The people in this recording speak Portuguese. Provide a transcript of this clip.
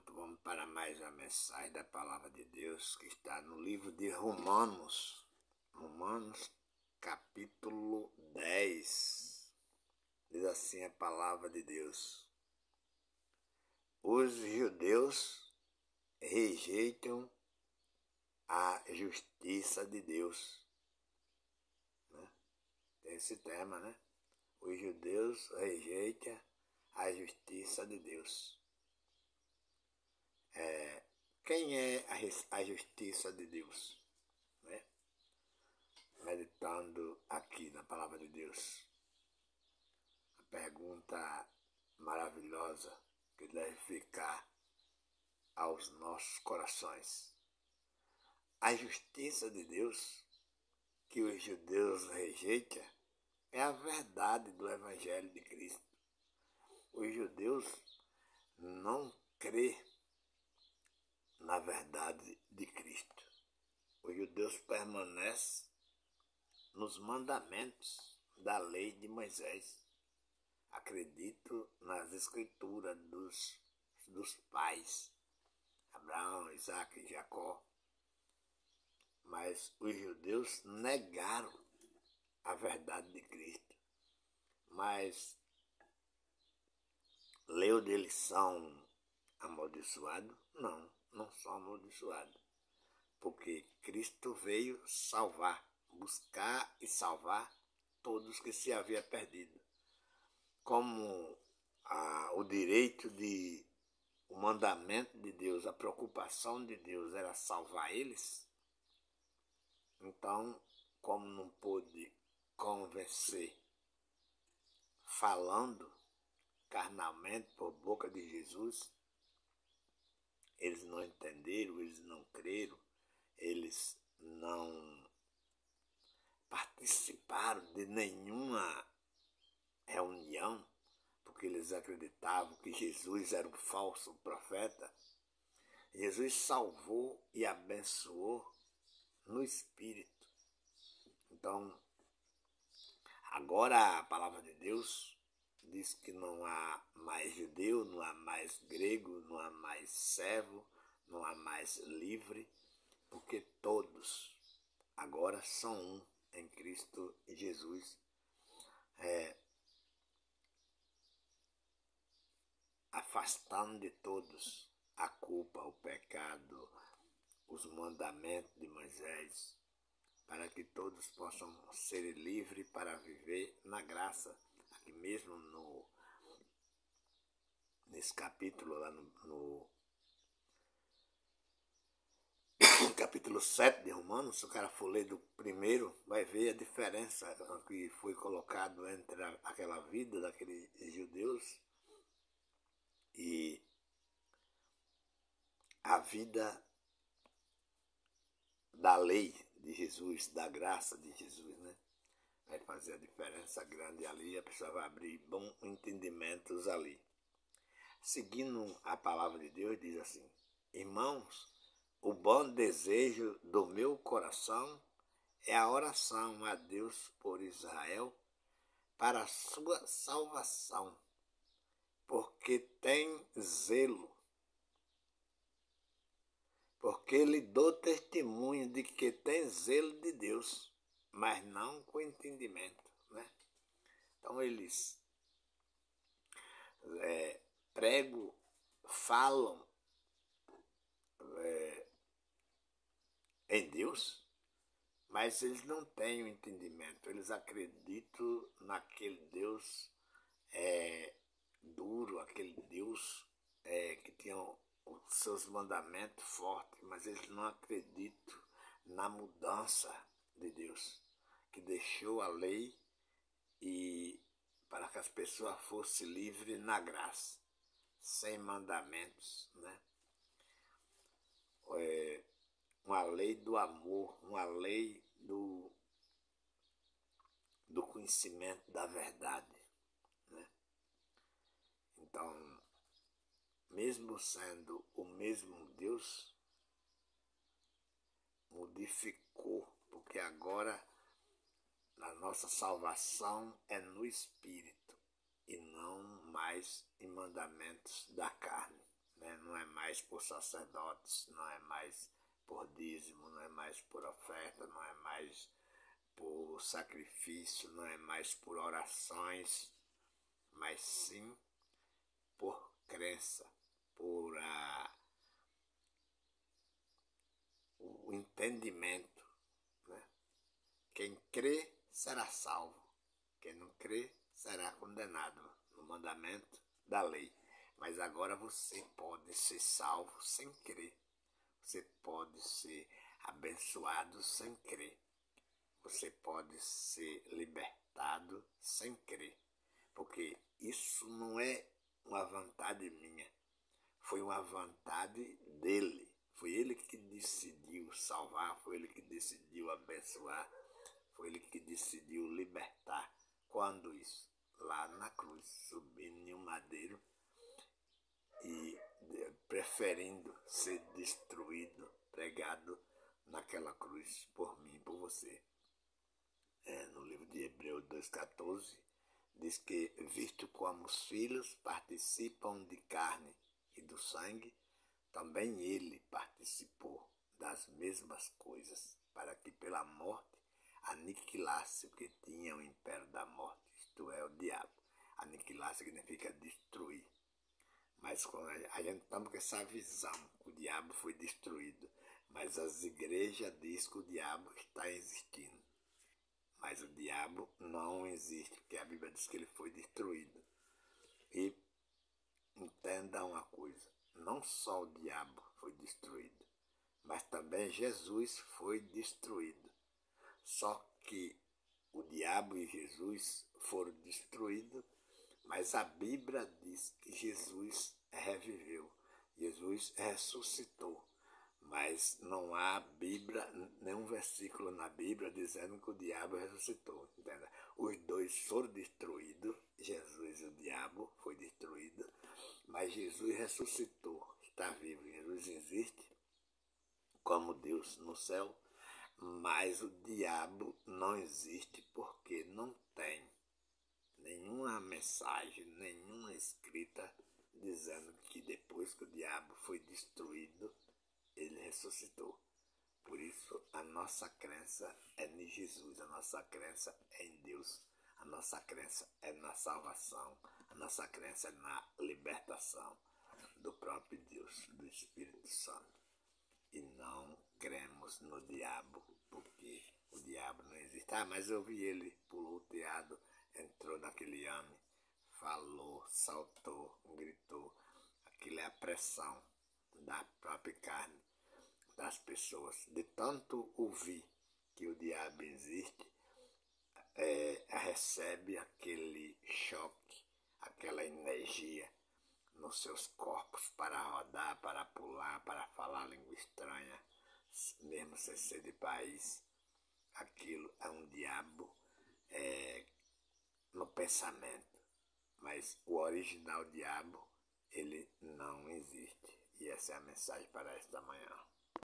Pronto, vamos para mais uma mensagem da Palavra de Deus que está no livro de Romanos. Romanos, capítulo 10. Diz assim a Palavra de Deus: os judeus rejeitam a justiça de Deus. Tem esse tema, né? Os judeus rejeitam a justiça de Deus. Quem é a justiça de Deus? Né? Meditando aqui na Palavra de Deus. A pergunta maravilhosa que deve ficar aos nossos corações. A justiça de Deus que os judeus rejeitam é a verdade do Evangelho de Cristo. Os judeus não crêem na verdade de Cristo. Os judeus permanecem nos mandamentos da lei de Moisés. Acreditam nas escrituras dos pais, Abraão, Isaac e Jacó. Mas os judeus negaram a verdade de Cristo. Mas leu deles são amaldiçoados? Não são amaldiçoados. Porque Cristo veio salvar, buscar e salvar todos que se haviam perdido. Como o direito o mandamento de Deus, a preocupação de Deus era salvar eles, então, como não pôde convencer falando carnalmente por boca de Jesus, eles não entenderam, eles não creram, eles não participaram de nenhuma reunião, porque eles acreditavam que Jesus era um falso profeta. Jesus salvou e abençoou no Espírito. Então, agora a Palavra de Deus diz que não há mais judeu, não há mais grego, não há mais servo, não há mais livre, porque todos agora são um em Cristo Jesus. Afastando de todos a culpa, o pecado, os mandamentos de Moisés, para que todos possam ser livres para viver na graça. Aqui mesmo nesse capítulo, lá no capítulo 7 de Romanos, se o cara for ler do primeiro, vai ver a diferença que foi colocado entre aquela vida daqueles judeus e a vida da lei de Jesus, da graça de Jesus, né? Vai fazer a diferença grande ali, a pessoa vai abrir bons entendimentos ali. Seguindo a palavra de Deus, diz assim: irmãos, o bom desejo do meu coração é a oração a Deus por Israel, para a sua salvação, porque tem zelo. Porque lhe dou testemunho de que tem zelo de Deus, mas não com entendimento, né? Então eles pregam, falam em Deus, mas eles não têm o entendimento. Eles acreditam naquele Deus duro, aquele Deus que tinha os seus mandamentos fortes, mas eles não acreditam na mudança de Deus, que deixou a lei e para que as pessoas fossem livres na graça, sem mandamentos, né? Uma lei do amor, uma lei do conhecimento da verdade, né? Então, mesmo sendo o mesmo Deus, modificou, porque agora a nossa salvação é no Espírito e não mais em mandamentos da carne, né? Não é mais mais por sacerdotes, não é mais por dízimo, não é mais por oferta, não é mais por sacrifício, não é mais por orações, mas sim por crença, por o entendimento, né? Quem crê será salvo, quem não crê será condenado, no mandamento da lei. Mas agora você pode ser salvo sem crer, você pode ser abençoado sem crer, você pode ser libertado sem crer, porque isso não é uma vontade minha, foi uma vontade dele. Foi ele que decidiu salvar, foi ele que decidiu abençoar, foi ele que decidiu libertar. Quando isso? Lá na cruz, subindo em um madeiro e preferindo ser destruído, pregado naquela cruz por mim, por você. No livro de Hebreus 2,14, diz que, visto como os filhos participam de carne e do sangue, também ele participou das mesmas coisas, para que pela morte aniquilasse o que tinha o império da morte, isto é, o diabo. Aniquilar significa destruir. Mas quando a gente estamos com essa visão que o diabo foi destruído, mas as igrejas dizem que o diabo está existindo. Mas o diabo não existe, porque a Bíblia diz que ele foi destruído. E entenda uma coisa, não só o diabo foi destruído, mas também Jesus foi destruído. Só que o diabo e Jesus foram destruídos, mas a Bíblia diz que Jesus reviveu, Jesus ressuscitou. Mas não há Bíblia, nenhum versículo na Bíblia dizendo que o diabo ressuscitou. Entende? Os dois foram destruídos, Jesus e o diabo foi destruído, mas Jesus ressuscitou, está vivo. Jesus existe como Deus no céu, mas o diabo não existe porque não tem nenhuma mensagem, nenhuma escrita dizendo que depois que o diabo foi destruído, ele ressuscitou. Por isso, a nossa crença é em Jesus, a nossa crença é em Deus, a nossa crença é na salvação, a nossa crença é na libertação do próprio Deus, do Espírito Santo. E não cremos no diabo, porque o diabo não existe. Mas eu vi ele, pulou o telhado, entrou naquele homem, falou, saltou, gritou. Aquilo é a pressão da própria carne das pessoas. De tanto ouvir que o diabo existe, recebe aquele choque, aquela energia nos seus corpos para rodar, para pular, para falar língua estranha, mesmo sem ser de país. Aquilo é um diabo no pensamento, mas o original diabo, ele não existe. E essa é a mensagem para esta manhã.